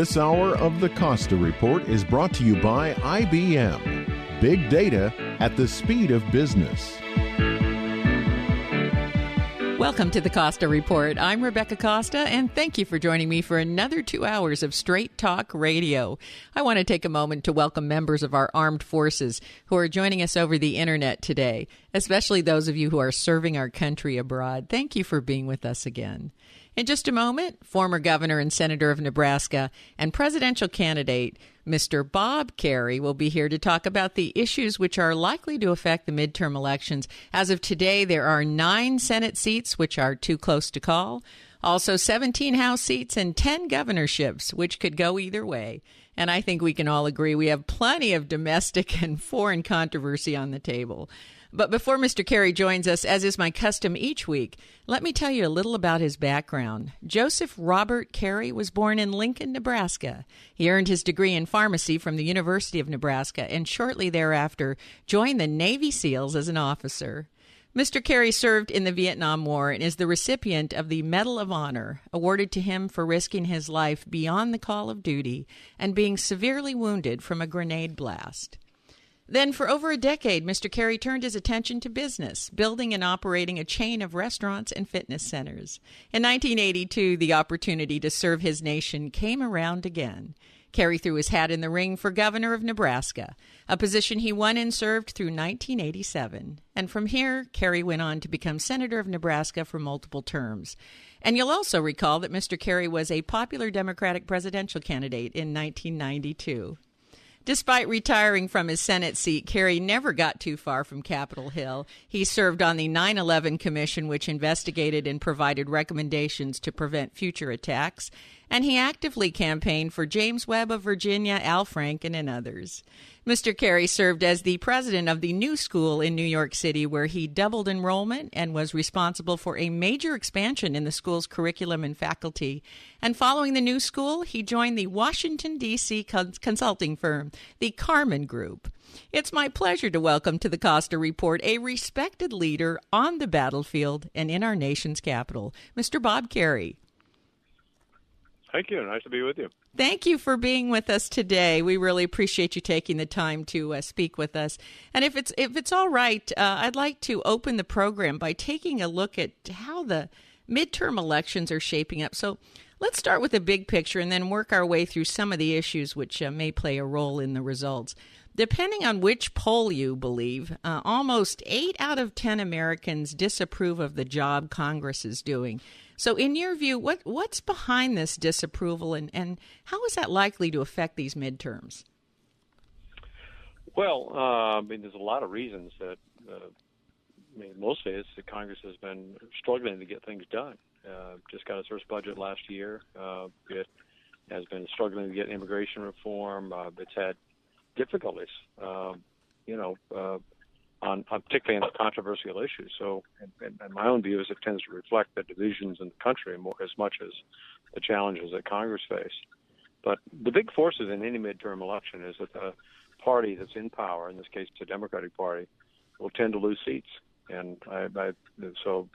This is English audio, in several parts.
This hour of the Costa Report is brought to you by IBM. Big data at the speed of business. Welcome to the Costa Report. I'm Rebecca Costa, and thank you for joining me for another 2 hours of Straight Talk Radio. I want to take a moment to welcome members of our armed forces who are joining us over the internet today, especially those of you who are serving our country abroad. Thank you for being with us again. In just a moment, former governor and senator of Nebraska and presidential candidate Mr. Bob Kerry will be here to talk about the issues which are likely to affect the midterm elections. As of today, there are 9 Senate seats which are too close to call, also 17 House seats and 10 governorships, which could go either way. And I think we can all agree we have plenty of domestic and foreign controversy on the table. But before Mr. Kerry joins us, as is my custom each week, let me tell you a little about his background. Joseph Robert Kerry was born in Lincoln, Nebraska. He earned his degree in pharmacy from the University of Nebraska and shortly thereafter joined the Navy SEALs as an officer. Mr. Kerry served in the Vietnam War and is the recipient of the Medal of Honor, awarded to him for risking his life beyond the call of duty and being severely wounded from a grenade blast. Then, for over a decade, Mr. Kerry turned his attention to business, building and operating a chain of restaurants and fitness centers. In 1982, the opportunity to serve his nation came around again. Kerry threw his hat in the ring for Governor of Nebraska, a position he won and served through 1987. And from here, Kerry went on to become Senator of Nebraska for multiple terms. And you'll also recall that Mr. Kerry was a popular Democratic presidential candidate in 1992. Despite retiring from his Senate seat, Kerry never got too far from Capitol Hill. He served on the 9/11 Commission, which investigated and provided recommendations to prevent future attacks, and he actively campaigned for James Webb of Virginia, Al Franken, and others. Mr. Kerry served as the president of the New School in New York City, where he doubled enrollment and was responsible for a major expansion in the school's curriculum and faculty. And following the New School, he joined the Washington, D.C. consulting firm, the Carmen Group. It's my pleasure to welcome to the Costa Report a respected leader on the battlefield and in our nation's capital, Mr. Bob Kerry. Thank you. Nice to be with you. Thank you for being with us today. We really appreciate you taking the time to speak with us. And if it's all right, I'd like to open the program by taking a look at how the midterm elections are shaping up. So let's start with the big picture and then work our way through some of the issues which may play a role in the results. Depending on which poll you believe, almost 8 out of 10 Americans disapprove of the job Congress is doing. So in your view, what's behind this disapproval, and how is that likely to affect these midterms? Well, I mean, there's a lot of reasons that, mostly it's that Congress has been struggling to get things done. Just got its first budget last year. It has been struggling to get immigration reform. It's had difficulties, on particularly on controversial issues. So, and my own view is it tends to reflect the divisions in the country more as much as the challenges that Congress face. But the big forces in any midterm election is that the party that's in power, in this case the Democratic Party, will tend to lose seats. And so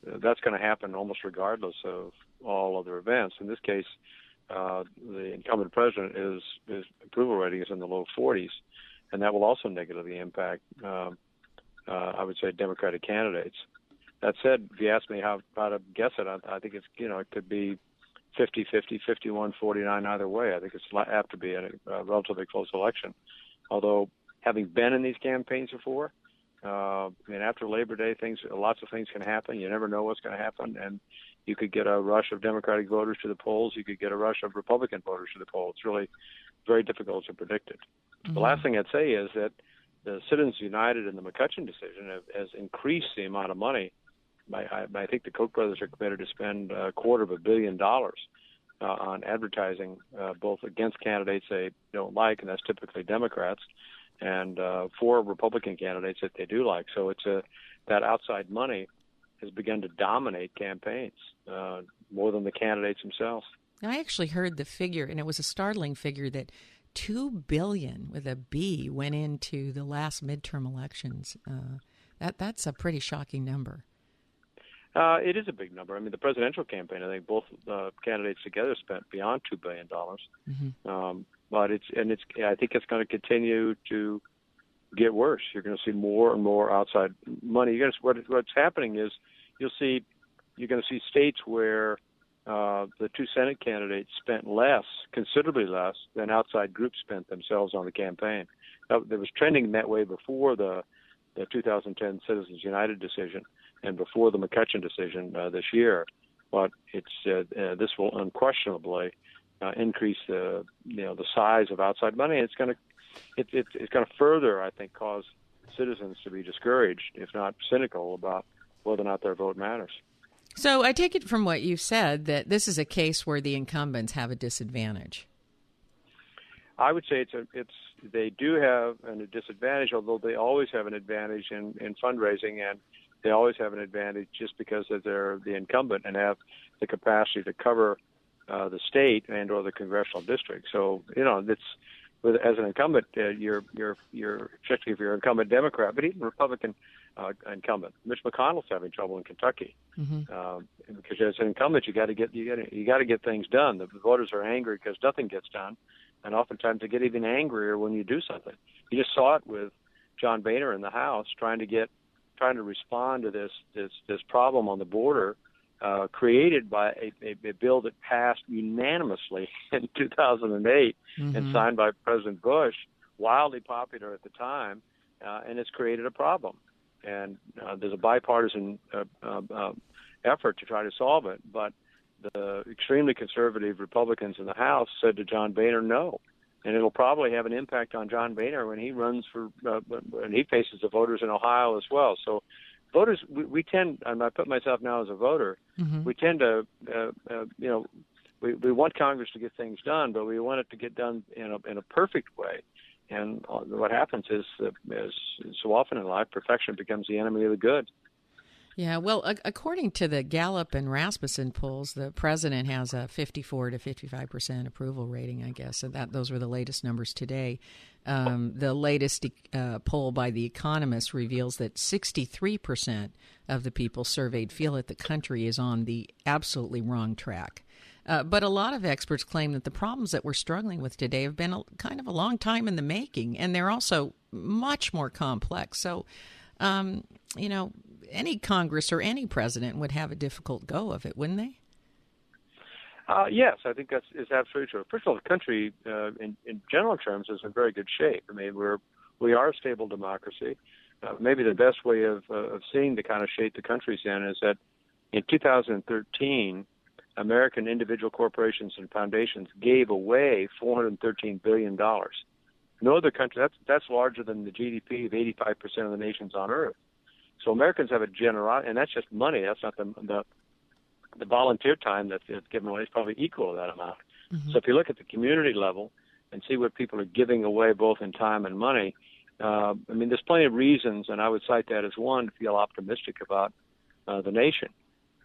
that's going to happen almost regardless of all other events. In this case, the incumbent president his approval rating is in the low 40s, and that will also negatively impact, I would say, Democratic candidates. That said, if you ask me how to guess it, I think it's it could be 50-50, 51-49 either way. I think it's apt to be a relatively close election. Although, having been in these campaigns before, after Labor Day, lots of things can happen. You never know what's going to happen, and you could get a rush of Democratic voters to the polls. You could get a rush of Republican voters to the polls. It's really very difficult to predict it. Mm-hmm. The last thing I'd say is that the Citizens United and the McCutcheon decision has increased the amount of money. I think the Koch brothers are committed to spend $250 million on advertising, both against candidates they don't like, and that's typically Democrats, and for Republican candidates that they do like. So it's that outside money has begun to dominate campaigns more than the candidates themselves. I actually heard the figure, and it was a startling figure, that $2 billion with a B went into the last midterm elections. That's a pretty shocking number. It is a big number. I mean, the presidential campaign, I think both candidates together spent beyond $2 billion. But I think it's going to continue to get worse. You're going to see more and more outside money. What's happening is you're going to see states where the two Senate candidates spent considerably less than outside groups spent themselves on the campaign. There was trending that way before the 2010 Citizens United decision and before the McCutcheon decision this year. But this will unquestionably increase the size of outside money. And it's going to further, I think, cause citizens to be discouraged, if not cynical, about whether or not their vote matters. So I take it from what you've said that this is a case where the incumbents have a disadvantage. I would say they do have a disadvantage, although they always have an advantage in fundraising, and they always have an advantage just because they're the incumbent and have the capacity to cover the state and or the congressional district. So as an incumbent, you're especially if you're an incumbent Democrat, but even Republican incumbent. Mitch McConnell's having trouble in Kentucky because as an incumbent, you got to get things done. The voters are angry because nothing gets done, and oftentimes they get even angrier when you do something. You just saw it with John Boehner in the House trying to respond to this problem on the border created by a bill that passed unanimously in 2008 and signed by President Bush, wildly popular at the time, and it's created a problem. And there's a bipartisan effort to try to solve it, but the extremely conservative Republicans in the House said to John Boehner, no. And it'll probably have an impact on John Boehner when he runs when he faces the voters in Ohio as well. So voters, we tend, and I put myself now as a voter, we tend to, we want Congress to get things done, but we want it to get done in a perfect way. And what happens is so often in life, perfection becomes the enemy of the good. Yeah, well, according to the Gallup and Rasmussen polls, the president has a 54 to 55% approval rating, I guess. So those were the latest numbers today. The latest poll by The Economist reveals that 63% of the people surveyed feel that the country is on the absolutely wrong track. But a lot of experts claim that the problems that we're struggling with today have been kind of a long time in the making, and they're also much more complex. So, any Congress or any president would have a difficult go of it, wouldn't they? Yes, I think is absolutely true. First of all, the country, in general terms, is in very good shape. I mean, we are a stable democracy. Maybe the best way of seeing the kind of shape the country's in is that in 2013, American individual corporations and foundations gave away $413 billion. No other country, that's larger than the GDP of 85% of the nations on Earth. So Americans have a generosity, and that's just money. That's not the volunteer time that's given away is probably equal to that amount. So if you look at the community level and see what people are giving away both in time and money, there's plenty of reasons, and I would cite that as one, to feel optimistic about the nation.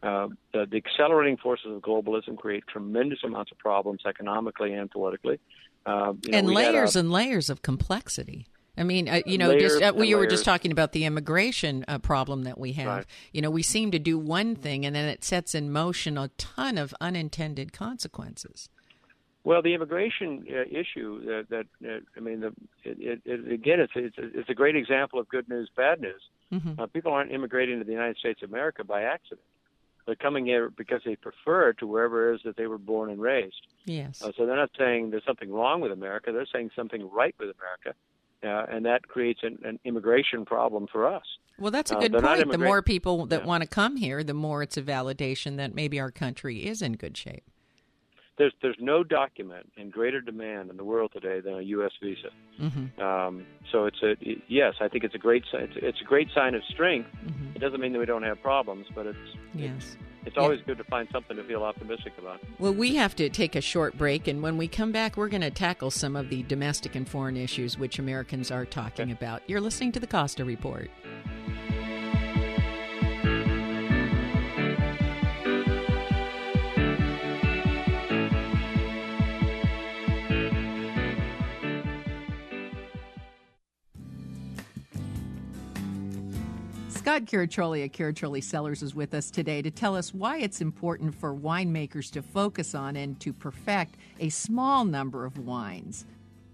The accelerating forces of globalism create tremendous amounts of problems economically and politically. And layers of complexity. I mean, we were just talking about the immigration problem that we have. Right. We seem to do one thing, and then it sets in motion a ton of unintended consequences. Well, the immigration issue, it's a great example of good news, bad news. People aren't immigrating to the United States of America by accident. They're coming here because they prefer it to wherever it is that they were born and raised. Yes. So they're not saying there's something wrong with America. They're saying something right with America. And that creates an immigration problem for us. Well, that's a good point. The more people that want to come here, the more it's a validation that maybe our country is in good shape. There's no document in greater demand in the world today than a U.S. visa. So I think it's a great sign of strength. It doesn't mean that we don't have problems, but it's always good to find something to feel optimistic about. Well, we have to take a short break, and when we come back, we're going to tackle some of the domestic and foreign issues which Americans are talking about. You're listening to the Costa Report. Scott Caraccioli at Caraccioli Cellars is with us today to tell us why it's important for winemakers to focus on and to perfect a small number of wines.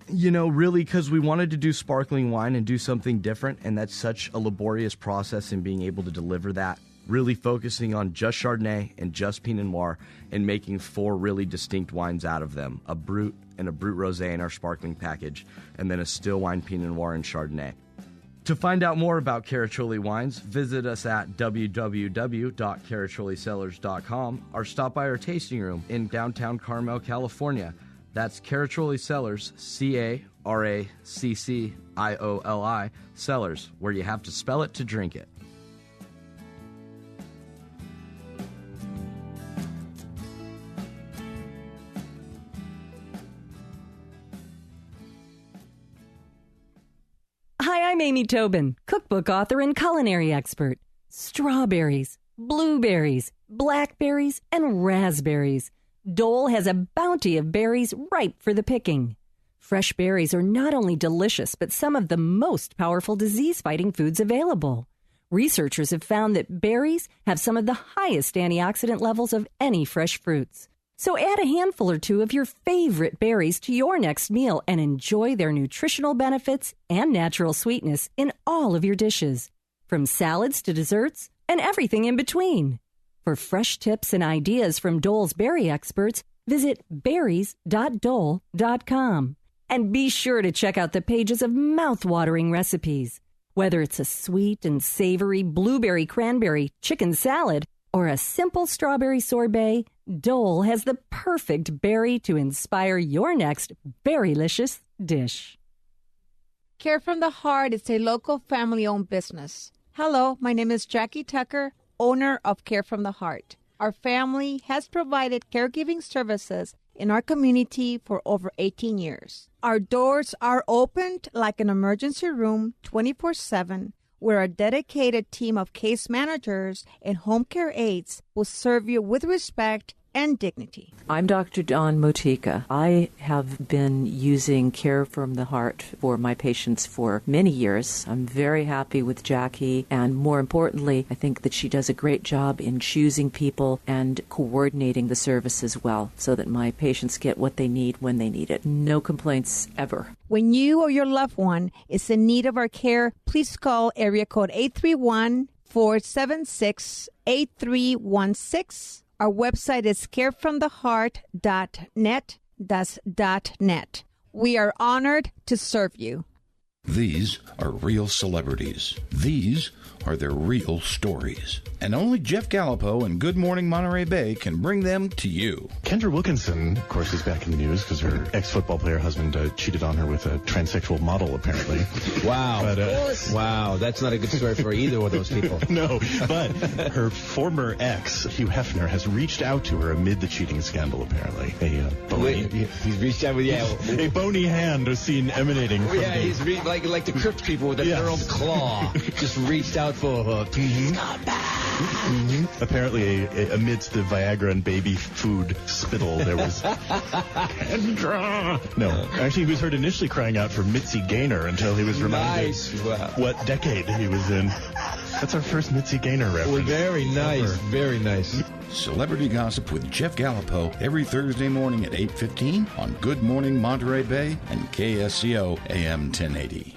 You know, really, because we wanted to do sparkling wine and do something different, and that's such a laborious process in being able to deliver that. Really focusing on just Chardonnay and just Pinot Noir and making 4 really distinct wines out of them. A Brut and a Brut Rosé in our sparkling package, and then a still wine Pinot Noir and Chardonnay. To find out more about Caraccioli wines, visit us at www.caraccioli-cellars.com or stop by our tasting room in downtown Carmel, California. That's Caraccioli Cellars, Caraccioli, Cellars, where you have to spell it to drink it. Hi, I'm Amy Tobin, cookbook author and culinary expert. Strawberries, blueberries, blackberries, and raspberries. Dole has a bounty of berries ripe for the picking. Fresh berries are not only delicious, but some of the most powerful disease-fighting foods available. Researchers have found that berries have some of the highest antioxidant levels of any fresh fruits. So add a handful or 2 of your favorite berries to your next meal and enjoy their nutritional benefits and natural sweetness in all of your dishes, from salads to desserts and everything in between. For fresh tips and ideas from Dole's berry experts, visit berries.dole.com. And be sure to check out the pages of mouth-watering recipes. Whether it's a sweet and savory blueberry cranberry chicken salad or a simple strawberry sorbet, Dole has the perfect berry to inspire your next berrylicious dish. Care from the Heart is a local family-owned business. Hello, my name is Jackie Tucker, owner of Care from the Heart. Our family has provided caregiving services in our community for over 18 years. Our doors are opened like an emergency room 24/7, where a dedicated team of case managers and home care aides will serve you with respect and dignity. I'm Dr. Dawn Motika. I have been using Care from the Heart for my patients for many years. I'm very happy with Jackie, and more importantly, I think that she does a great job in choosing people and coordinating the services well so that my patients get what they need when they need it. No complaints ever. When you or your loved one is in need of our care, please call area code 831-476-8316. Our website is carefromtheheart.net. That's .net. We are honored to serve you. These are real celebrities. These are their real stories. And only Jeff Gallipo and Good Morning Monterey Bay can bring them to you. Kendra Wilkinson, of course, is back in the news because her ex-football player husband cheated on her with a transsexual model, apparently. Wow. But, wow, that's not a good story for either of those people. No, but her former ex, Hugh Hefner, has reached out to her amid the cheating scandal, apparently. He's reached out with, a bony hand was seen emanating from he's like the crypt people with a knurled claw just reached out for her. Please come back. Apparently, amidst the Viagra and baby food spittle, there was Kendra. No, actually, he was heard initially crying out for Mitzi Gaynor until he was reminded what decade he was in. That's our first Mitzi Gaynor reference. Well, very nice, very nice. Celebrity Gossip with Jeff Gallipo every Thursday morning at 8:15 on Good Morning Monterey Bay and KSCO AM 1080.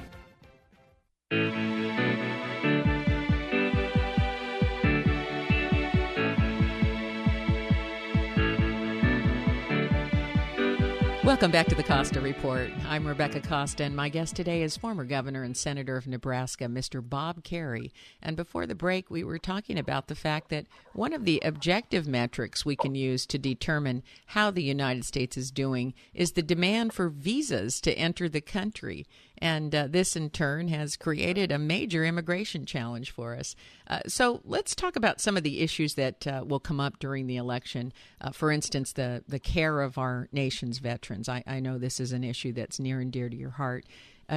Welcome back to the Costa Report. I'm Rebecca Costa, and my guest today is former Governor and Senator of Nebraska, Mr. Bob Kerrey. And before the break, we were talking about the fact that one of the objective metrics we can use to determine how the United States is doing is the demand for visas to enter the country. And this, in turn, has created a major immigration challenge for us. So let's talk about some of the issues that will come up during the election. For instance, the care of our nation's veterans. I know this is an issue that's near and dear to your heart.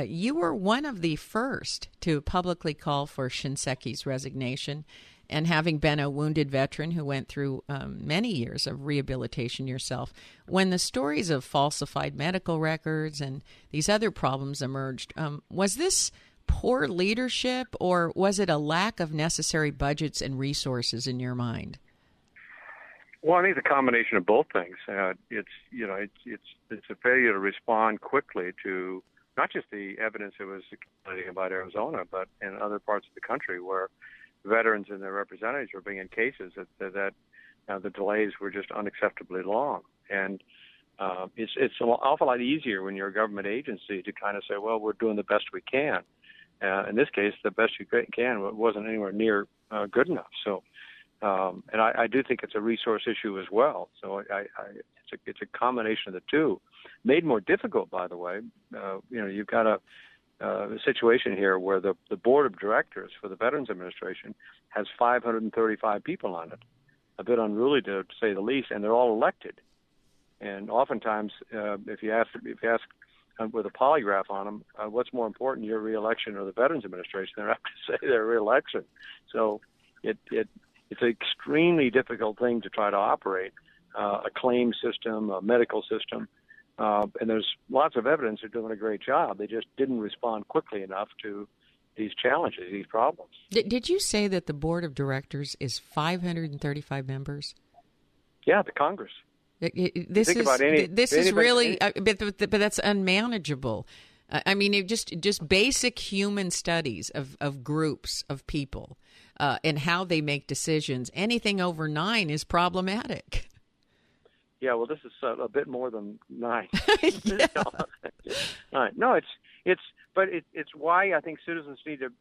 You were one of the first to publicly call for Shinseki's resignation. And having been a wounded veteran who went through many years of rehabilitation yourself, when the stories of falsified medical records and these other problems emerged, was this poor leadership, or was it a lack of necessary budgets and resources in your mind? Well, I think it's a combination of both things. It's a failure to respond quickly to not just the evidence that was accumulating about Arizona, but in other parts of the country where veterans and their representatives were bringing cases that the delays were just unacceptably long. And it's an awful lot easier when you're a government agency to kind of say, well, we're doing the best we can. In this case, the best you can wasn't anywhere near good enough. So, and I do think it's a resource issue as well. So it's a combination of the two. Made more difficult, by the way, you've got a situation here where the board of directors for the Veterans Administration has 535 people on it. A bit unruly to say the least, and they're all elected. And oftentimes, if you ask with a polygraph on them, what's more important, your reelection or the Veterans Administration, they're apt to say their reelection. So it's an extremely difficult thing to try to operate a claim system, a medical system. And there's lots of evidence they're doing a great job. They just didn't respond quickly enough to these challenges, these problems. Did you say that the board of directors is 535 members? Yeah, the Congress. This is really, but that's unmanageable. I mean, just basic human studies of groups of people and how they make decisions. Anything over 9 is problematic. Yeah, well, this is a bit more than 9. Yeah. No, it's why I think citizens need to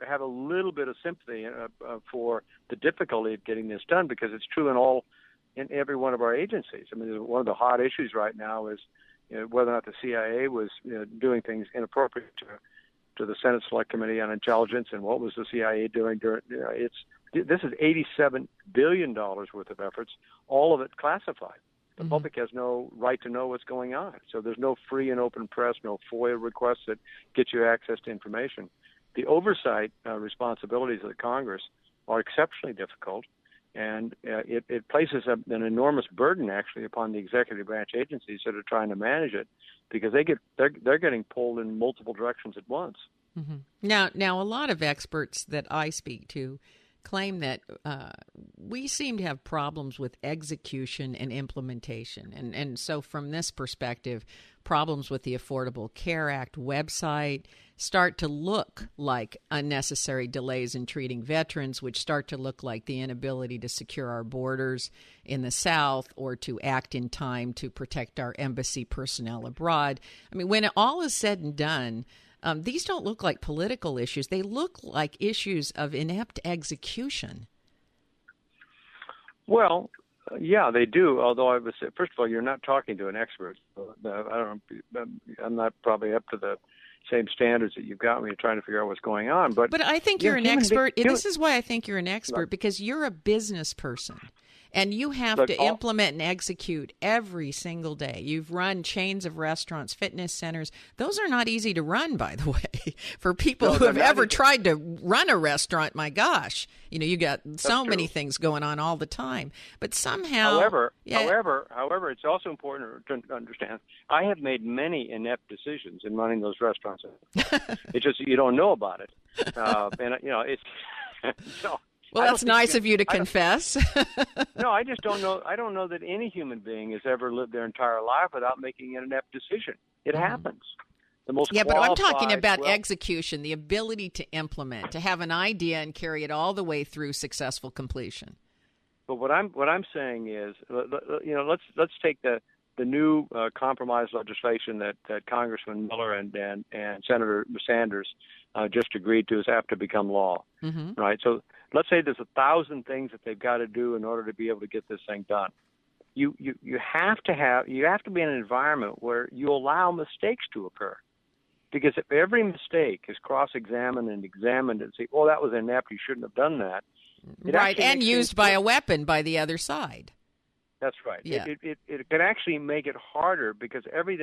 have a little bit of sympathy for the difficulty of getting this done, because it's true in every one of our agencies. I mean, one of the hot issues right now is whether or not the CIA was doing things inappropriate to the Senate Select Committee on Intelligence, and what was the CIA doing during. This is $87 billion worth of efforts, all of it classified. The public has no right to know what's going on. So there's no free and open press, no FOIA requests that get you access to information. The oversight responsibilities of the Congress are exceptionally difficult, and it places an enormous burden, actually, upon the executive branch agencies that are trying to manage it, because they're getting pulled in multiple directions at once. Mm-hmm. Now, a lot of experts that I speak to claim that we seem to have problems with execution and implementation. And so from this perspective, problems with the Affordable Care Act website start to look like unnecessary delays in treating veterans, which start to look like the inability to secure our borders in the South or to act in time to protect our embassy personnel abroad. I mean, when all is said and done, these don't look like political issues. They look like issues of inept execution. Well, yeah, they do. Although I would say, first of all, you're not talking to an expert. I'm not probably up to the same standards that you've got when you're trying to figure out what's going on. But I think you're an expert. This is why I think you're an expert, because you're a business person. And you have to implement and execute every single day. You've run chains of restaurants, fitness centers. Those are not easy to run, by the way. For people who have ever tried to run a restaurant, my gosh, you got so many things going on all the time. But somehow, however, it's also important to understand. I have made many inept decisions in running those restaurants. It's just you don't know about it, and it's so. Well, that's nice of you to confess. No, I just don't know. I don't know that any human being has ever lived their entire life without making an inept decision. It happens. The most but I'm talking about execution, the ability to implement, to have an idea and carry it all the way through successful completion. But what I'm saying is, let's take the new compromise legislation that Congressman Miller and Senator Sanders just agreed to is apt to become law, right? So let's say there's 1,000 things that they've got to do in order to be able to get this thing done. You have to be in an environment where you allow mistakes to occur, because if every mistake is cross-examined and examined and say, "Oh, that was inept, you shouldn't have done that," right, and used by a weapon by the other side. That's right. Yeah. It can actually make it harder, because everybody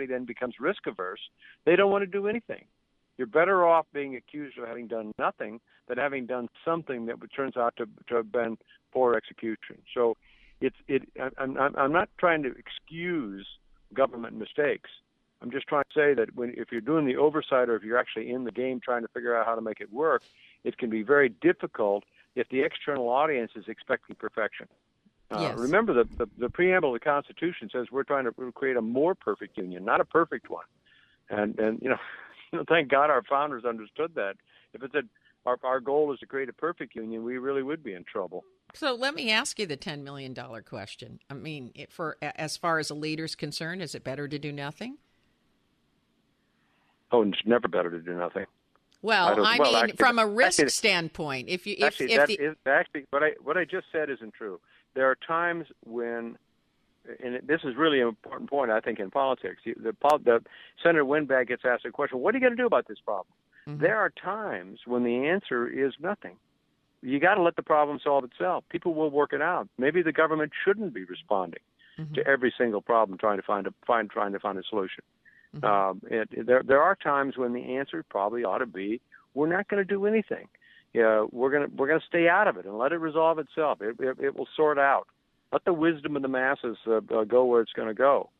then becomes risk averse. They don't want to do anything. You're better off being accused of having done nothing than having done something that turns out to have been poor execution. So I'm not trying to excuse government mistakes, I'm just trying to say that if you're doing the oversight or if you're actually in the game trying to figure out how to make it work, it can be very difficult if the external audience is expecting perfection. Yes. Remember, the preamble of the Constitution says we're trying to create a more perfect union, not a perfect one. And thank God our founders understood that. If it said our goal is to create a perfect union, we really would be in trouble. So let me ask you the $10 million question. I mean, as far as a leader's concerned, is it better to do nothing? Oh, it's never better to do nothing. Well, actually, from a risk standpoint, what I just said isn't true. There are times when, and this is really an important point, I think, in politics. The Senator Winbag gets asked a question: "What are you going to do about this problem?" Mm-hmm. There are times when the answer is nothing. You got to let the problem solve itself. People will work it out. Maybe the government shouldn't be responding to every single problem, trying to find a solution. Mm-hmm. There are times when the answer probably ought to be, we're not going to do anything. We're going to stay out of it and let it resolve itself. It will sort out. Let the wisdom of the masses go where it's going to go.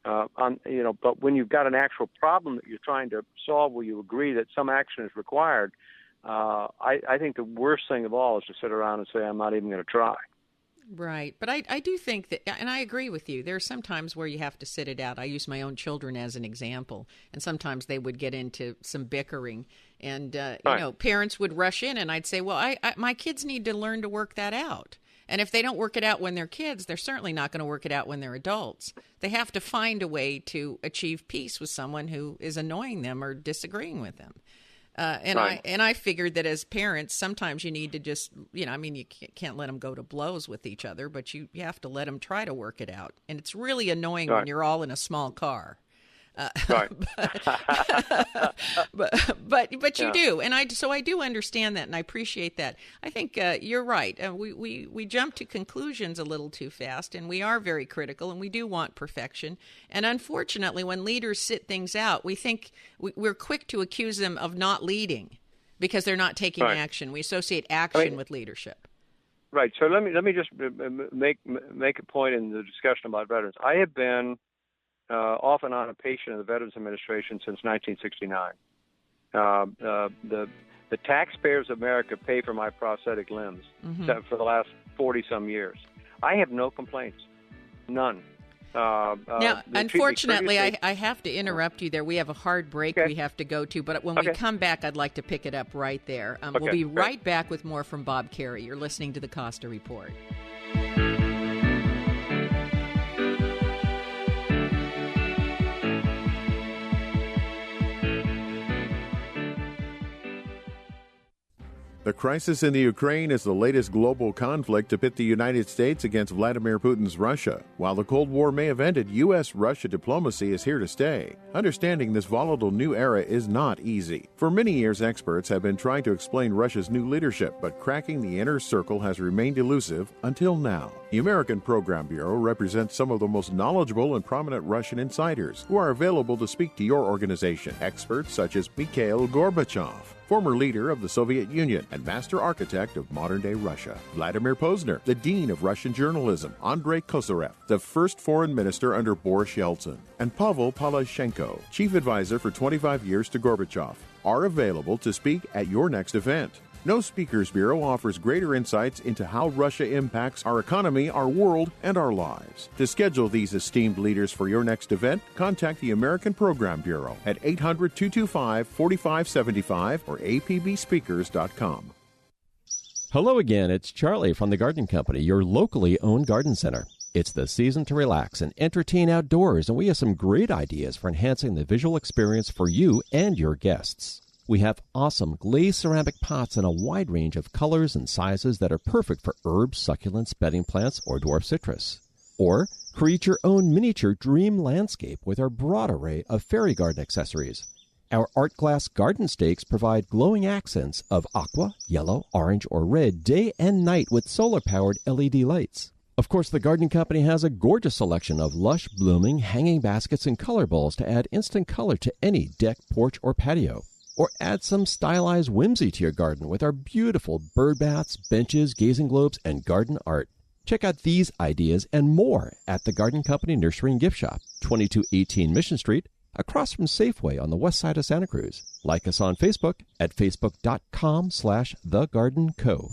But when you've got an actual problem that you're trying to solve, where you agree that some action is required, I think the worst thing of all is to sit around and say, I'm not even going to try. Right. But I do think that, and I agree with you, there are some times where you have to sit it out. I use my own children as an example, and sometimes they would get into some bickering. And, parents would rush in, and I'd say, well, my kids need to learn to work that out. And if they don't work it out when they're kids, they're certainly not going to work it out when they're adults. They have to find a way to achieve peace with someone who is annoying them or disagreeing with them. I figured that as parents, sometimes you need to just, you can't let them go to blows with each other, but you have to let them try to work it out. And it's really annoying when you're all in a small car. Right. but you do, and I do understand that, and I appreciate that. I think you're right. We jump to conclusions a little too fast, and we are very critical, and we do want perfection. And unfortunately, when leaders sit things out, we think we're quick to accuse them of not leading because they're not taking action. We associate action with leadership. Right. So let me just make a point in the discussion about veterans. I have been off and on a patient of the Veterans Administration since 1969. The taxpayers of America pay for my prosthetic limbs for the last 40-some years. I have no complaints, none. Now, unfortunately, I have to interrupt you there. We have a hard break we have to go to, but when we come back, I'd like to pick it up right there. We'll be right back with more from Bob Kerrey. You're listening to the Costa Report. The crisis in the Ukraine is the latest global conflict to pit the United States against Vladimir Putin's Russia. While the Cold War may have ended, U.S.-Russia diplomacy is here to stay. Understanding this volatile new era is not easy. For many years, experts have been trying to explain Russia's new leadership, but cracking the inner circle has remained elusive until now. The American Program Bureau represents some of the most knowledgeable and prominent Russian insiders who are available to speak to your organization. Experts such as Mikhail Gorbachev, former leader of the Soviet Union and master architect of modern-day Russia; Vladimir Posner, the dean of Russian journalism; Andrei Kozyrev, the first foreign minister under Boris Yeltsin; and Pavel Palashchenko, chief advisor for 25 years to Gorbachev, are available to speak at your next event. No Speakers Bureau offers greater insights into how Russia impacts our economy, our world, and our lives. To schedule these esteemed leaders for your next event, contact the American Program Bureau at 800-225-4575 or apbspeakers.com. Hello again, it's Charlie from the Garden Company, your locally owned garden center. It's the season to relax and entertain outdoors, and we have some great ideas for enhancing the visual experience for you and your guests. We have awesome glazed ceramic pots in a wide range of colors and sizes that are perfect for herbs, succulents, bedding plants, or dwarf citrus. Or create your own miniature dream landscape with our broad array of fairy garden accessories. Our art glass garden stakes provide glowing accents of aqua, yellow, orange, or red day and night with solar-powered LED lights. Of course, the Garden Company has a gorgeous selection of lush, blooming, hanging baskets and color bowls to add instant color to any deck, porch, or patio. Or add some stylized whimsy to your garden with our beautiful bird baths, benches, gazing globes, and garden art. Check out these ideas and more at the Garden Company Nursery and Gift Shop, 2218 Mission Street, across from Safeway on the west side of Santa Cruz. Like us on Facebook at facebook.com/thegardenco.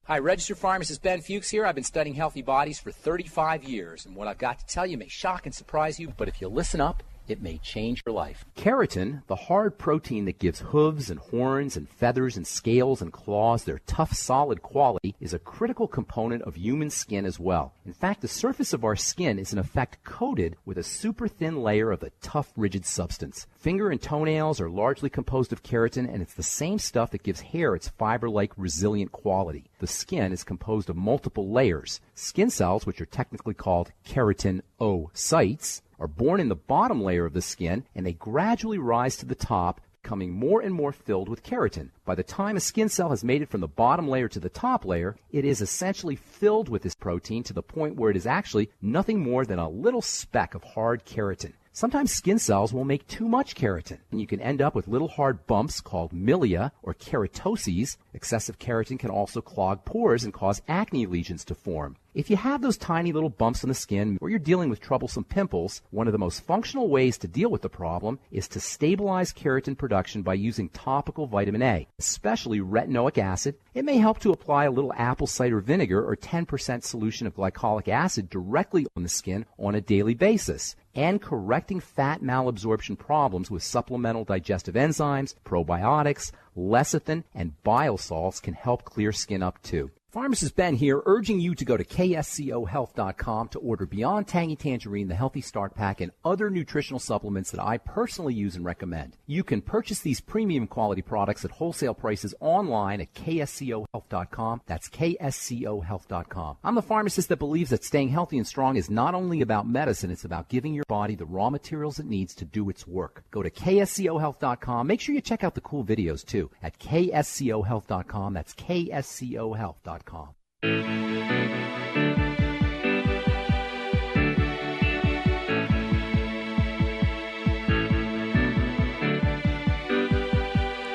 Hi, registered pharmacist Ben Fuchs here. I've been studying healthy bodies for 35 years, and what I've got to tell you may shock and surprise you, but if you listen up, it may change your life. Keratin, the hard protein that gives hooves and horns and feathers and scales and claws their tough, solid quality, is a critical component of human skin as well. In fact, the surface of our skin is in effect coated with a super thin layer of the tough, rigid substance. Finger and toenails are largely composed of keratin, and it's the same stuff that gives hair its fiber-like, resilient quality. The skin is composed of multiple layers. Skin cells, which are technically called keratin-oocytes, are born in the bottom layer of the skin, and they gradually rise to the top, becoming more and more filled with keratin. By the time a skin cell has made it from the bottom layer to the top layer, it is essentially filled with this protein to the point where it is actually nothing more than a little speck of hard keratin. Sometimes skin cells will make too much keratin, and you can end up with little hard bumps called milia or keratoses. Excessive keratin can also clog pores and cause acne lesions to form. If you have those tiny little bumps on the skin or you're dealing with troublesome pimples, one of the most functional ways to deal with the problem is to stabilize keratin production by using topical vitamin A, especially retinoic acid. It may help to apply a little apple cider vinegar or 10% solution of glycolic acid directly on the skin on a daily basis. And correcting fat malabsorption problems with supplemental digestive enzymes, probiotics, lecithin, and bile salts can help clear skin up too. Pharmacist Ben here, urging you to go to kscohealth.com to order Beyond Tangy Tangerine, the Healthy Start Pack, and other nutritional supplements that I personally use and recommend. You can purchase these premium quality products at wholesale prices online at kscohealth.com. That's kscohealth.com. I'm the pharmacist that believes that staying healthy and strong is not only about medicine, it's about giving your body the raw materials it needs to do its work. Go to kscohealth.com. Make sure you check out the cool videos too at kscohealth.com. That's kscohealth.com.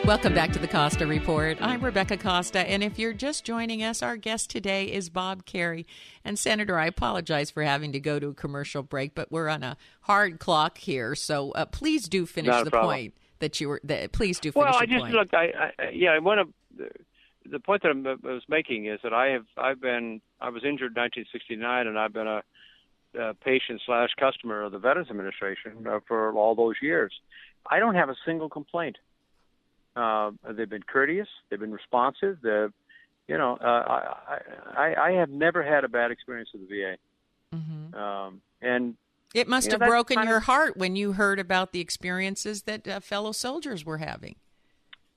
Welcome back to the Costa Report. I'm Rebecca Costa, and if you're just joining us, our guest today is Bob Kerry. And Senator, I apologize for having to go to a commercial break, but we're on a hard clock here, so please do finish the point that you were. Please do finish. Well, your point. Look. I want to. The point that I was making is that I was injured in 1969, and I've been a patient/customer of the Veterans Administration for all those years. I don't have a single complaint. They've been courteous, they've been responsive. I have never had a bad experience with the VA. Mm-hmm. And it must have broken your heart when you heard about the experiences that fellow soldiers were having.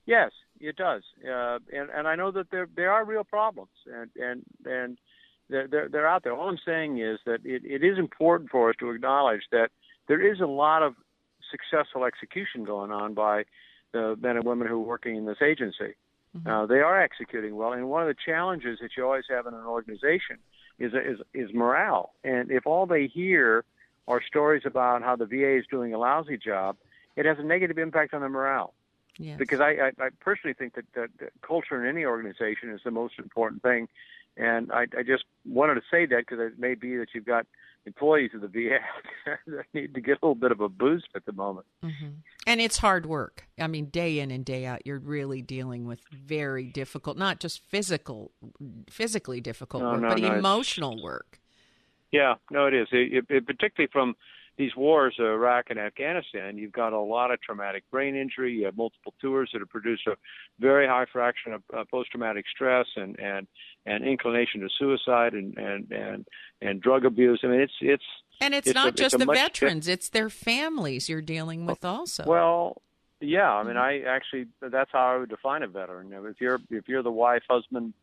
Yes. It does, and I know that there are real problems, and they're out there. All I'm saying is that it is important for us to acknowledge that there is a lot of successful execution going on by the men and women who are working in this agency. Mm-hmm. They are executing well, and one of the challenges that you always have in an organization is morale. And if all they hear are stories about how the VA is doing a lousy job, it has a negative impact on their morale. Yes. Because I personally think that culture in any organization is the most important thing. And I just wanted to say that because it may be that you've got employees of the VA that need to get a little bit of a boost at the moment. Mm-hmm. And it's hard work. I mean, day in and day out, you're really dealing with very difficult, not just physically difficult work, but emotional work. Yeah, no, it is. It particularly from these wars, Iraq and Afghanistan, you've got a lot of traumatic brain injury. You have multiple tours that have produced a very high fraction of post-traumatic stress and inclination to suicide and drug abuse. I mean, it's not just the veterans; it's their families you're dealing with also. Well, yeah. I mean, that's how I would define a veteran. If you're the wife, husband,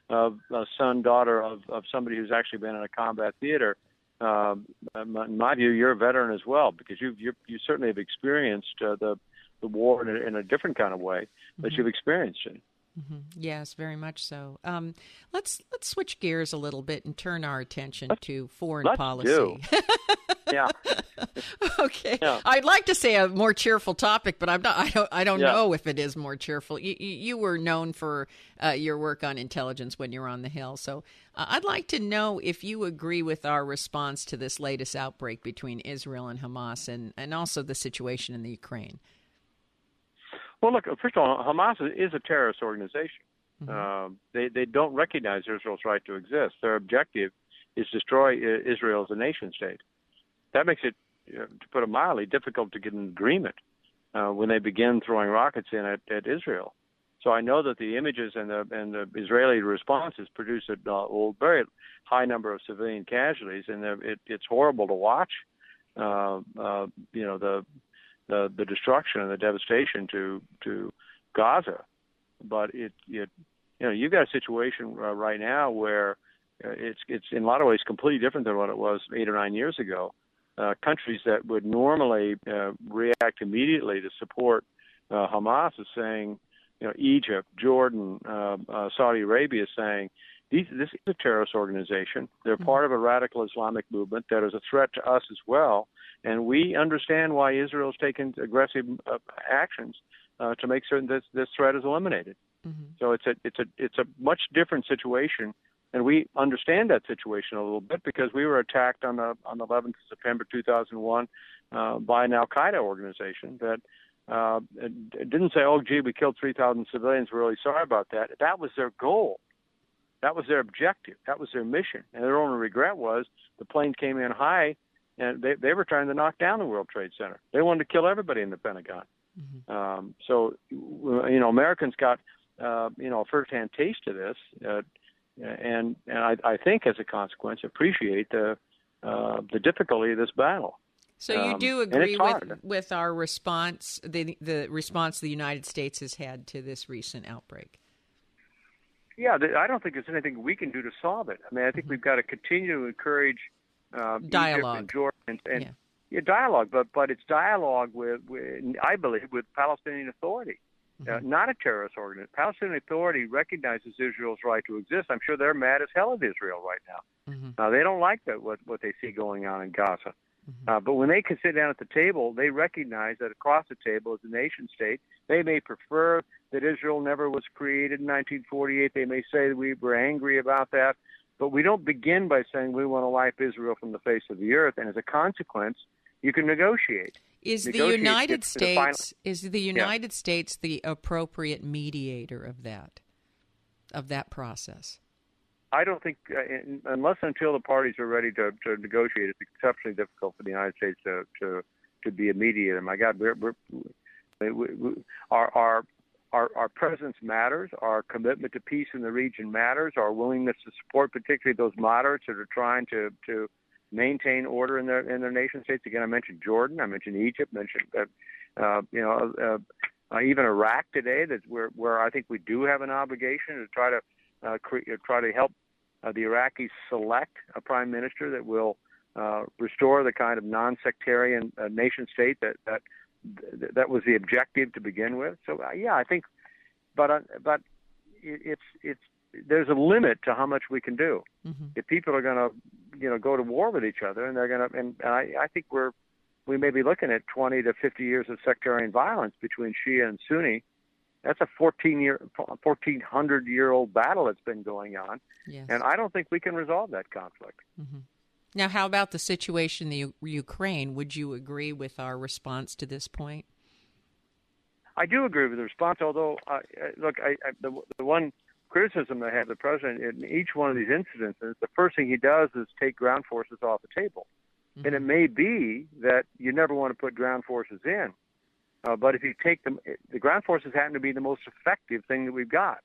son, daughter of somebody who's actually been in a combat theater. In my view, you're a veteran as well because you certainly have experienced the war in a different kind of way, but you've experienced it. Yes, very much so. Let's switch gears a little bit and turn our attention to foreign policy. Yeah. Okay. Yeah. I'd like to say a more cheerful topic, but I'm not. I don't know if it is more cheerful. You were known for your work on intelligence when you were on the Hill, so I'd like to know if you agree with our response to this latest outbreak between Israel and Hamas, and also the situation in the Ukraine. Well, look, first of all, Hamas is a terrorist organization. They don't recognize Israel's right to exist. Their objective is to destroy Israel as a nation state. That makes it, to put it mildly, difficult to get an agreement when they begin throwing rockets in at Israel. So I know that the images and the Israeli responses produce a very high number of civilian casualties, and it's horrible to watch. The destruction and the devastation to Gaza, but you've got a situation right now where it's in a lot of ways completely different than what it was 8 or 9 years ago. Countries that would normally react immediately to support Hamas is saying, Egypt, Jordan, Saudi Arabia is saying this is a terrorist organization. They're part of a radical Islamic movement that is a threat to us as well. And we understand why Israel's taken aggressive actions to make certain that this threat is eliminated. So it's a much different situation, and we understand that situation a little bit because we were attacked on the 11th of September 2001 by an Al Qaeda organization that didn't say, "Oh, gee, we killed 3,000 civilians. We're really sorry about that." That was their goal. That was their objective. That was their mission. And their only regret was the planes came in high, and they were trying to knock down the World Trade Center. They wanted to kill everybody in the Pentagon. So Americans got a firsthand taste of this, and I think as a consequence appreciate the difficulty of this battle. So you do agree with our response, the response the United States has had to this recent outbreak? Yeah, I don't think there's anything we can do to solve it. I mean, I think we've got to continue to encourage dialogue Egypt and Jordan and dialogue, but it's dialogue with I believe with Palestinian Authority, not a terrorist organization. Palestinian Authority recognizes Israel's right to exist. I'm sure they're mad as hell at Israel right now. They don't like what they see going on in Gaza. But when they can sit down at the table, they recognize that across the table as a nation state, they may prefer that Israel never was created in 1948. They may say that we were angry about that. But we don't begin by saying we want to wipe Israel from the face of the earth. And as a consequence, you can negotiate. Is the United States the appropriate mediator of that process? I don't think, unless until the parties are ready to negotiate, it's exceptionally difficult for the United States to be a mediator. My God, our presence matters. Our commitment to peace in the region matters. Our willingness to support, particularly those moderates that are trying to maintain order in their nation states. Again, I mentioned Jordan. I mentioned Egypt. Even Iraq today. That's where I think we do have an obligation to try to help the Iraqis select a prime minister that will restore the kind of non-sectarian nation state that was the objective to begin with. So I think, but it's there's a limit to how much we can do. If people are going to go to war with each other, and they're going to, and I think we may be looking at 20 to 50 years of sectarian violence between Shia and Sunni. That's a 1,400-year-old battle that's been going on, and I don't think we can resolve that conflict. Now, how about the situation in the Ukraine? Would you agree with our response to this point? I do agree with the response, although, the one criticism I have of the president in each one of these incidents is the first thing he does is take ground forces off the table. And it may be that you never want to put ground forces in. But if you take them, the ground forces happen to be the most effective thing that we've got.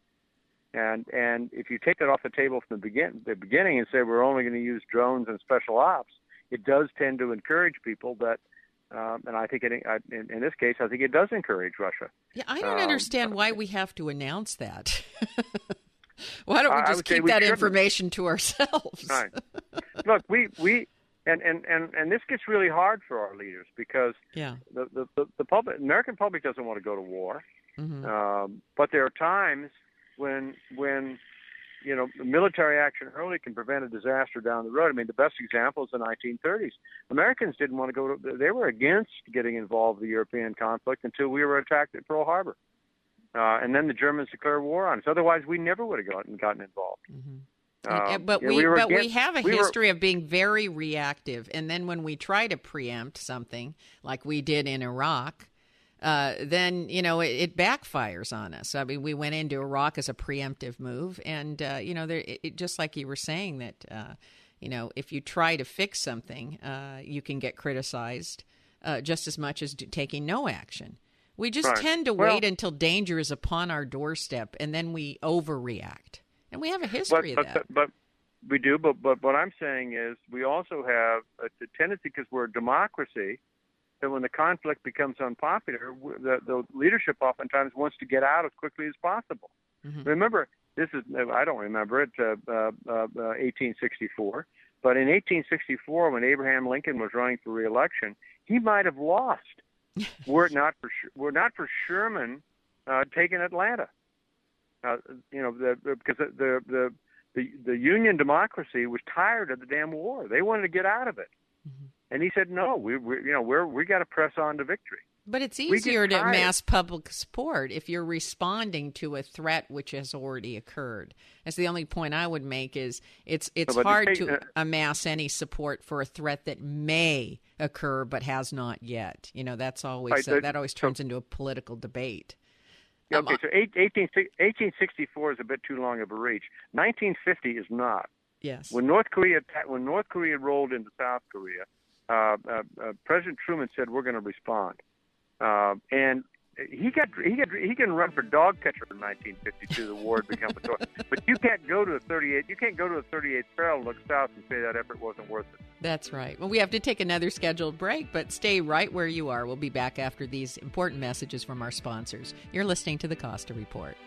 And if you take it off the table from the beginning and say we're only going to use drones and special ops, it does tend to encourage people that, and I think in this case, I think it does encourage Russia. Yeah, I don't understand why we have to announce that. Why don't we just keep that information to ourselves? Right. Look, we and this gets really hard for our leaders because the public, American public doesn't want to go to war, but there are times when military action early can prevent a disaster down the road. I mean, the best example is the 1930s. Americans didn't want to go to, they were against getting involved in the European conflict until we were attacked at Pearl Harbor. And then the Germans declared war on us. Otherwise, we never would have gotten involved. Mm-hmm. But we have a history of being very reactive. And then when we try to preempt something like we did in Iraq, then, it backfires on us. I mean, we went into Iraq as a preemptive move. And, just like you were saying that, if you try to fix something, you can get criticized just as much as taking no action. We just tend to wait until danger is upon our doorstep, and then we overreact. And we have a history of that. But we do. But what I'm saying is we also have a tendency, because we're a democracy, that when the conflict becomes unpopular, the leadership oftentimes wants to get out as quickly as possible. Mm-hmm. Remember, I don't remember it, 1864. But in 1864, when Abraham Lincoln was running for re-election, he might have lost. Were it not for Sherman taking Atlanta, because the Union democracy was tired of the damn war. They wanted to get out of it, and he said, "No, we got to press on to victory." But it's easier to amass public support if you're responding to a threat which has already occurred. That's the only point I would make is it's hard to amass any support for a threat that may occur but has not yet. That's always that always turns into a political debate. Okay, so 1864 is a bit too long of a reach. 1950 is not. Yes. When North Korea rolled into South Korea, President Truman said, "We're going to respond." And he can run for dog catcher in 1952. The war had become a toy. But you can't go to the 38th. You can't go to the 38th parallel, look south, and say that effort wasn't worth it. That's right. Well, we have to take another scheduled break, but stay right where you are. We'll be back after these important messages from our sponsors. You're listening to the Costa Report.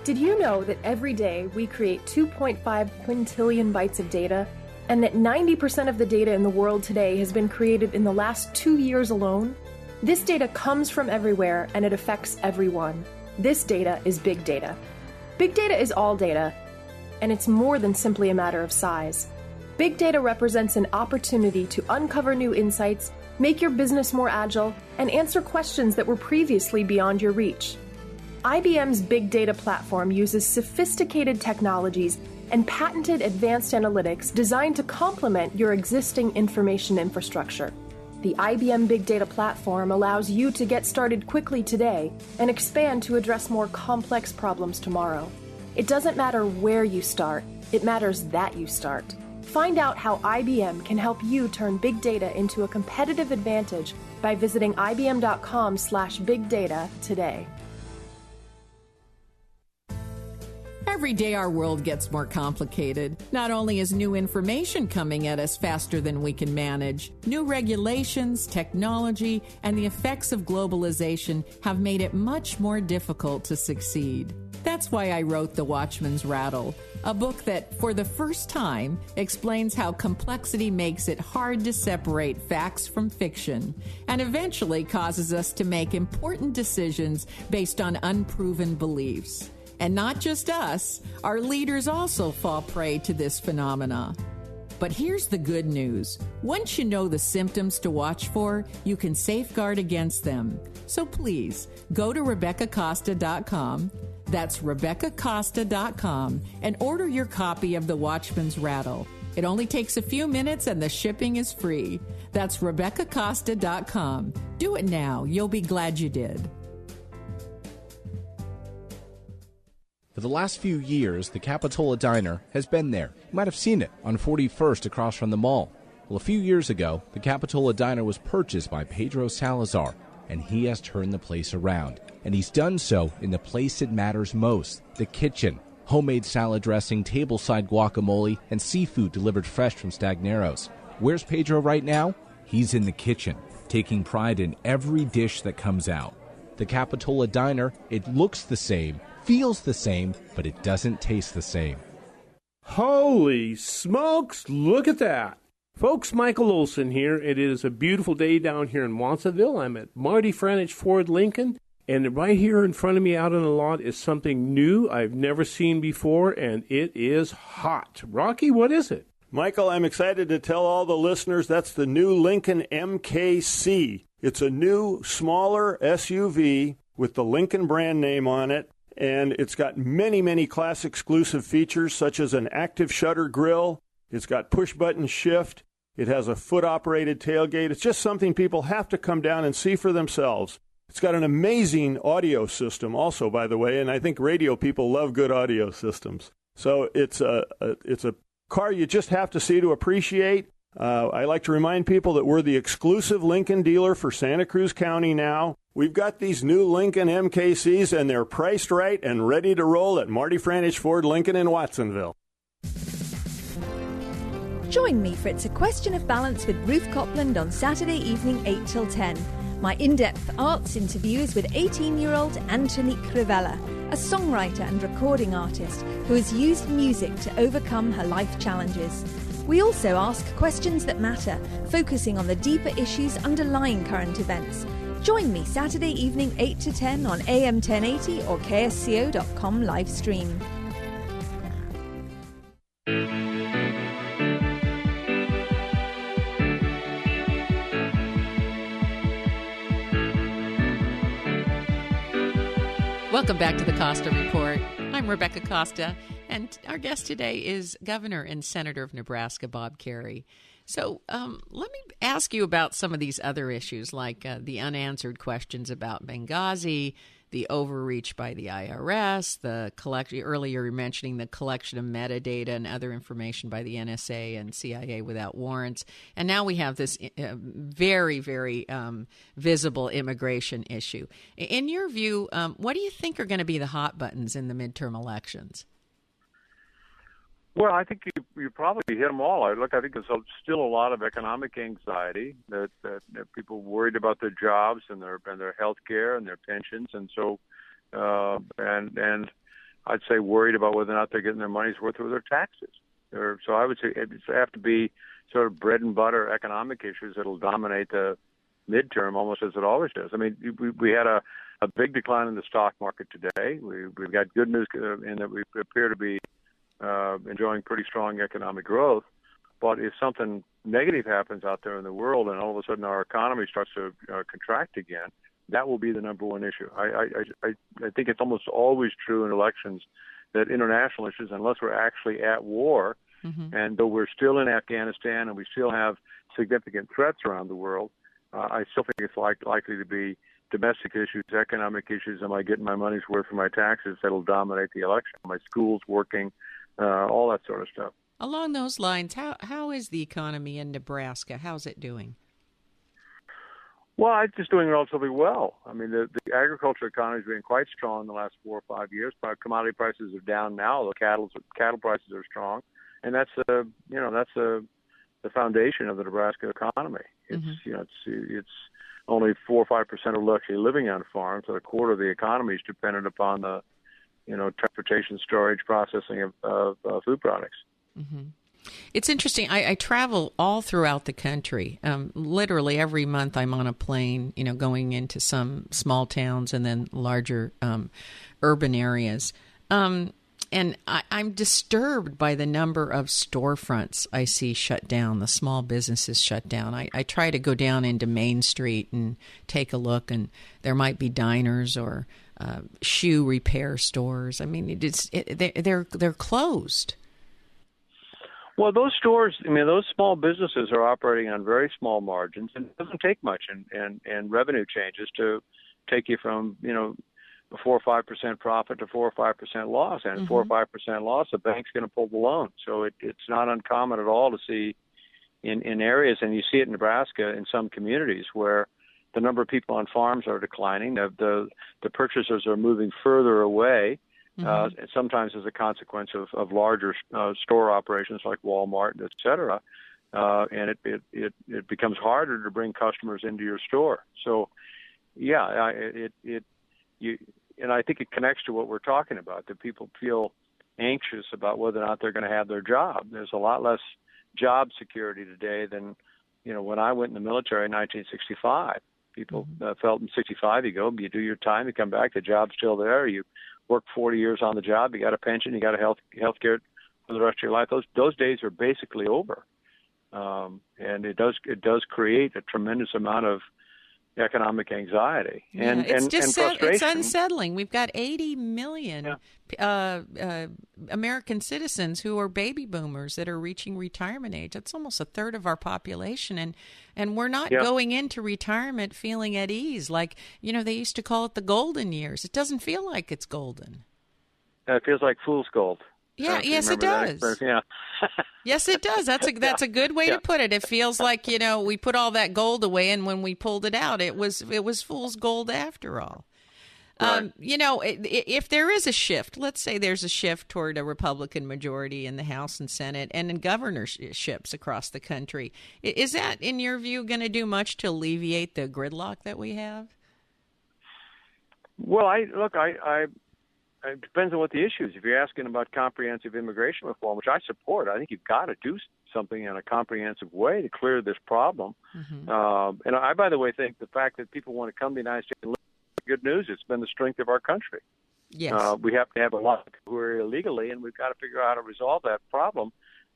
Did you know that every day we create 2.5 quintillion bytes of data, and that 90% of the data in the world today has been created in the last 2 years alone? This data comes from everywhere, and it affects everyone. This data is big data. Big data is all data, and it's more than simply a matter of size. Big data represents an opportunity to uncover new insights, make your business more agile, and answer questions that were previously beyond your reach. IBM's Big Data platform uses sophisticated technologies and patented advanced analytics designed to complement your existing information infrastructure. The IBM Big Data platform allows you to get started quickly today and expand to address more complex problems tomorrow. It doesn't matter where you start, it matters that you start. Find out how IBM can help you turn big data into a competitive advantage by visiting ibm.com/bigdata today. Every day our world gets more complicated. Not only is new information coming at us faster than we can manage, new regulations, technology, and the effects of globalization have made it much more difficult to succeed. That's why I wrote The Watchman's Rattle, a book that, for the first time, explains how complexity makes it hard to separate facts from fiction, and eventually causes us to make important decisions based on unproven beliefs. And not just us, our leaders also fall prey to this phenomena. But here's the good news. Once you know the symptoms to watch for, you can safeguard against them. So please, go to RebeccaCosta.com, that's RebeccaCosta.com, and order your copy of The Watchman's Rattle. It only takes a few minutes and the shipping is free. That's RebeccaCosta.com. Do it now. You'll be glad you did. For the last few years, the Capitola Diner has been there. You might have seen it on 41st across from the mall. Well, a few years ago, the Capitola Diner was purchased by Pedro Salazar, and he has turned the place around. And he's done so in the place that matters most, the kitchen. Homemade salad dressing, tableside guacamole, and seafood delivered fresh from Stagnero's. Where's Pedro right now? He's in the kitchen, taking pride in every dish that comes out. The Capitola Diner, it looks the same, feels the same, but it doesn't taste the same. Holy smokes, look at that. Folks, Michael Olson here. It is a beautiful day down here in Watsonville. I'm at Marty Franich Ford Lincoln, and right here in front of me out on the lot is something new I've never seen before, and it is hot. Rocky, what is it? Michael, I'm excited to tell all the listeners that's the new Lincoln MKC. It's a new, smaller SUV with the Lincoln brand name on it, and it's got many, many class exclusive features such as an active shutter grille. It's got push-button shift. It has a foot-operated tailgate. It's just something people have to come down and see for themselves. It's got an amazing audio system also, by the way, and I think radio people love good audio systems. So it's a car you just have to see to appreciate. I like to remind people that we're the exclusive Lincoln dealer for Santa Cruz County now. We've got these new Lincoln MKCs, and they're priced right and ready to roll at Marty Franich Ford Lincoln in Watsonville. Join me for It's a Question of Balance with Ruth Copland on Saturday evening 8 till 10. My in-depth arts interview is with 18-year-old Antonique Rivella, a songwriter and recording artist who has used music to overcome her life challenges. We also ask questions that matter, focusing on the deeper issues underlying current events. Join me Saturday evening 8 to 10 on AM 1080 or ksco.com live stream. Welcome back to the Costa Report. I'm Rebecca Costa, and our guest today is Governor and Senator of Nebraska, Bob Kerrey. So let me ask you about some of these other issues, like the unanswered questions about Benghazi, the overreach by the IRS, the collection. Earlier you were mentioning the collection of metadata and other information by the NSA and CIA without warrants. And now we have this very, very visible immigration issue. In your view, what do you think are going to be the hot buttons in the midterm elections? Well, I think you probably hit them all. I think there's still a lot of economic anxiety that people worried about their jobs and their health care and their pensions, and so and I'd say worried about whether or not they're getting their money's worth with their taxes. So I would say it have to be sort of bread and butter economic issues that'll dominate the midterm, almost as it always does. I mean, we had a big decline in the stock market today. We've got good news in that we appear to be enjoying pretty strong economic growth. But if something negative happens out there in the world and all of a sudden our economy starts to contract again, that will be the number one issue. I think it's almost always true in elections that international issues, unless we're actually at war, and though we're still in Afghanistan and we still have significant threats around the world, I still think it's likely to be domestic issues, economic issues. Am I getting my money's worth for my taxes? That'll dominate the election. My schools working, all that sort of stuff. Along those lines, how is the economy in Nebraska? How's it doing? Well, it's just doing relatively well. I mean, the agriculture economy has been quite strong in the last 4 or 5 years. Commodity prices are down now. The cattle prices are strong, and that's the foundation of the Nebraska economy. It's it's only 4 or 5% are actually living on farms, so a quarter of the economy is dependent upon the transportation, storage, processing of food products. Mm-hmm. It's interesting. I travel all throughout the country. Literally every month I'm on a plane, going into some small towns and then larger urban areas. And I'm disturbed by the number of storefronts I see shut down, the small businesses shut down. I try to go down into Main Street and take a look, and there might be diners or shoe repair stores. I mean, they're closed. Well, those stores, those small businesses are operating on very small margins, and it doesn't take much in revenue changes to take you from, a 4 or 5% profit to 4 or 5% loss. And 4 or 5% loss, the bank's going to pull the loan. So it's not uncommon at all to see in areas, and you see it in Nebraska in some communities where the number of people on farms are declining. The purchasers are moving further away. Sometimes as a consequence of larger store operations like Walmart, et cetera, and it becomes harder to bring customers into your store. So, yeah, I think it connects to what we're talking about, that people feel anxious about whether or not they're going to have their job. There's a lot less job security today than, when I went in the military in 1965. People felt in 65, you go, you do your time, you come back, the job's still there, you work 40 years on the job, you got a pension, you got a health care for the rest of your life. Those days are basically over. And it does create a tremendous amount of economic anxiety and frustration. It's unsettling. We've got 80 million American citizens who are baby boomers that are reaching retirement age. That's almost a third of our population, and we're not going into retirement feeling at ease. Like, they used to call it the golden years. It doesn't feel like it's golden. It feels like fool's gold. Yeah, yes, it does. Yeah. Yes, it does. That's a good way to put it. It feels like, we put all that gold away, and when we pulled it out, it was fool's gold after all. Right. If there is a shift, let's say there's a shift toward a Republican majority in the House and Senate and in governorships across the country, is that, in your view, going to do much to alleviate the gridlock that we have? Well, it depends on what the issue is. If you're asking about comprehensive immigration reform, which I support, I think you've got to do something in a comprehensive way to clear this problem. And I, by the way, think the fact that people want to come to the United States and live is good news. It's been the strength of our country. Yes. We have to have a lot of people who are illegally, and we've got to figure out how to resolve that problem.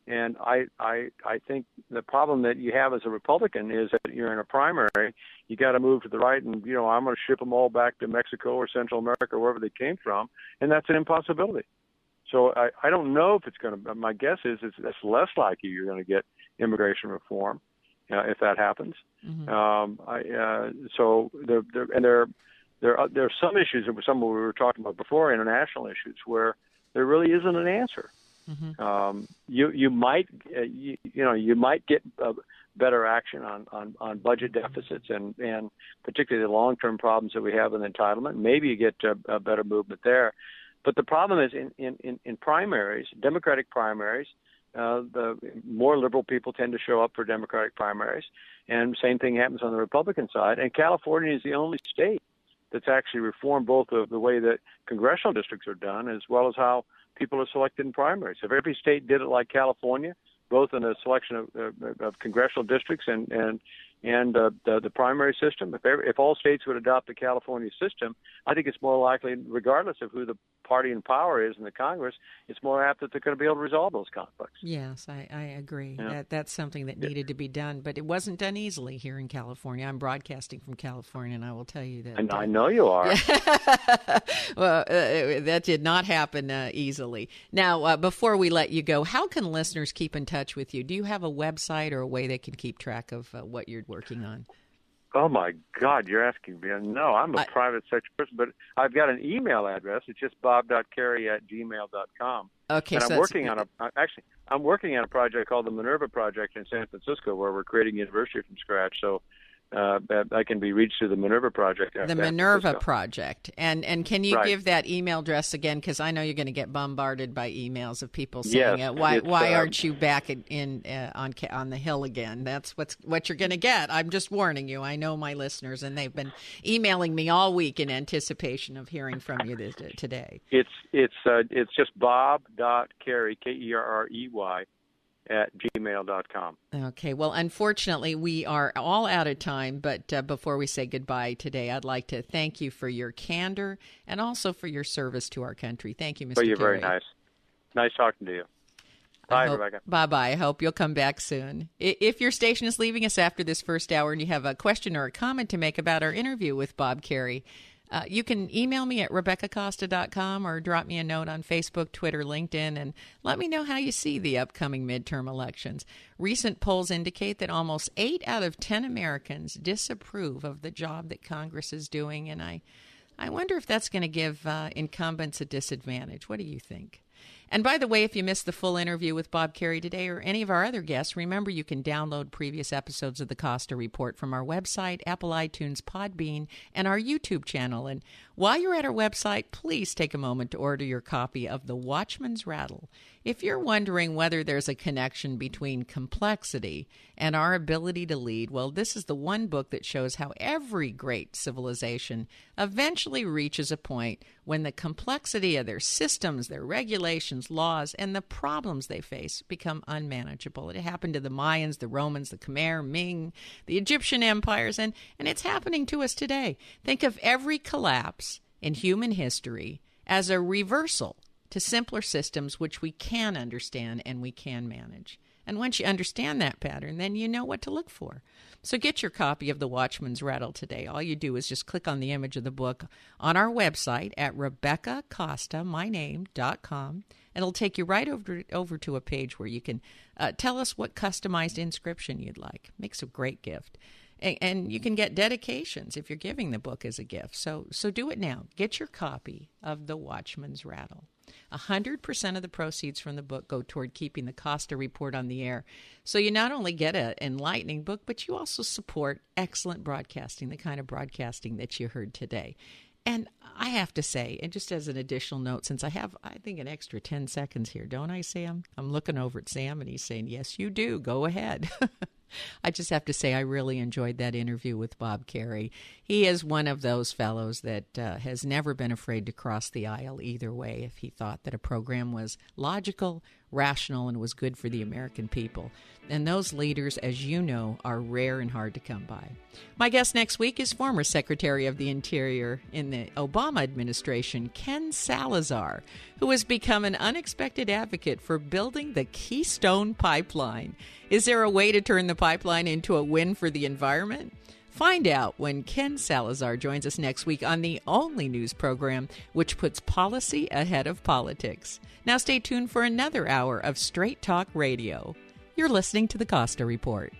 And I think the problem that you have as a Republican is that you're in a primary, you got to move to the right, and I'm going to ship them all back to Mexico or Central America or wherever they came from, and that's an impossibility. So I don't know if it's going to. My guess is it's less likely you're going to get immigration reform if that happens. So there are some issues, some of what we were talking about before, international issues, where there really isn't an answer. You might get better action on budget deficits and particularly the long-term problems that we have with entitlement. Maybe you get a better movement there. But the problem is in primaries, Democratic primaries, the more liberal people tend to show up for Democratic primaries, and same thing happens on the Republican side. And California is the only state that's actually reformed both of the way that congressional districts are done as well as how people are selected in primaries. If every state did it like California, both in the selection of congressional districts and the primary system, if all states would adopt the California system, I think it's more likely, regardless of who the party in power is in the Congress, it's more apt that they're going to be able to resolve those conflicts. Yes, I agree. Yeah. That's something that needed to be done, but it wasn't done easily here in California. I'm broadcasting from California, and I will tell you that. And I know you are. Well, that did not happen easily. Now, before we let you go, how can listeners keep in touch with you? Do you have a website or a way they can keep track of what you're working on? Oh, my God, you're asking me. No, I'm a private sector person, but I've got an email address. It's just bob.kerry@gmail.com. Okay, and so I'm working on a project called the Minerva Project in San Francisco, where we're creating a university from scratch. So I can be reached through the Minerva Project. The Minerva Project. And can you give that email address again? Because I know you're going to get bombarded by emails of people saying, why aren't you back on the Hill again? That's what you're going to get. I'm just warning you. I know my listeners, and they've been emailing me all week in anticipation of hearing from you today. It's just bob.kerry, Kerrey, @gmail.com. Okay. Well, unfortunately, we are all out of time. But before we say goodbye today, I'd like to thank you for your candor and also for your service to our country. Thank you, Mr. Well, you're Kerry. very nice. Nice talking to you. Bye, Rebecca. Bye-bye. I hope you'll come back soon. If your station is leaving us after this first hour and you have a question or a comment to make about our interview with Bob Kerry, you can email me at RebeccaCosta.com or drop me a note on Facebook, Twitter, LinkedIn, and let me know how you see the upcoming midterm elections. Recent polls indicate that almost 8 out of 10 Americans disapprove of the job that Congress is doing, and I wonder if that's going to give incumbents a disadvantage. What do you think? And by the way, if you missed the full interview with Bob Kerrey today or any of our other guests, remember you can download previous episodes of the Costa Report from our website, Apple iTunes, Podbean, and our YouTube channel. And while you're at our website, please take a moment to order your copy of The Watchman's Rattle. If you're wondering whether there's a connection between complexity and our ability to lead, well, this is the one book that shows how every great civilization eventually reaches a point when the complexity of their systems, their regulations, laws, and the problems they face become unmanageable. It happened to the Mayans, the Romans, the Khmer, Ming, the Egyptian empires, and it's happening to us today. Think of every collapse in human history as a reversal to simpler systems which we can understand and we can manage. And once you understand that pattern, then you know what to look for. So get your copy of The Watchman's Rattle today. All you do is just click on the image of the book on our website at RebeccaCosta.com, and it'll take you right over to a page where you can tell us what customized inscription you'd like. Makes a great gift. And you can get dedications if you're giving the book as a gift. So do it now. Get your copy of The Watchman's Rattle. 100% of the proceeds from the book go toward keeping the Costa Report on the air. So you not only get an enlightening book, but you also support excellent broadcasting, the kind of broadcasting that you heard today. And I have to say, and just as an additional note, since I have, I think, an extra 10 seconds here, don't I, Sam? I'm looking over at Sam, and he's saying, yes, you do. Go ahead. I just have to say I really enjoyed that interview with Bob Kerrey. He is one of those fellows that has never been afraid to cross the aisle either way if he thought that a program was logical, rational, and was good for the American people. And those leaders, as you know, are rare and hard to come by. My guest next week is former Secretary of the Interior in the Obama administration, Ken Salazar, who has become an unexpected advocate for building the Keystone Pipeline. Is there a way to turn the pipeline into a win for the environment? Find out when Ken Salazar joins us next week on the only news program which puts policy ahead of politics. Now stay tuned for another hour of Straight Talk Radio. You're listening to the Costa Report.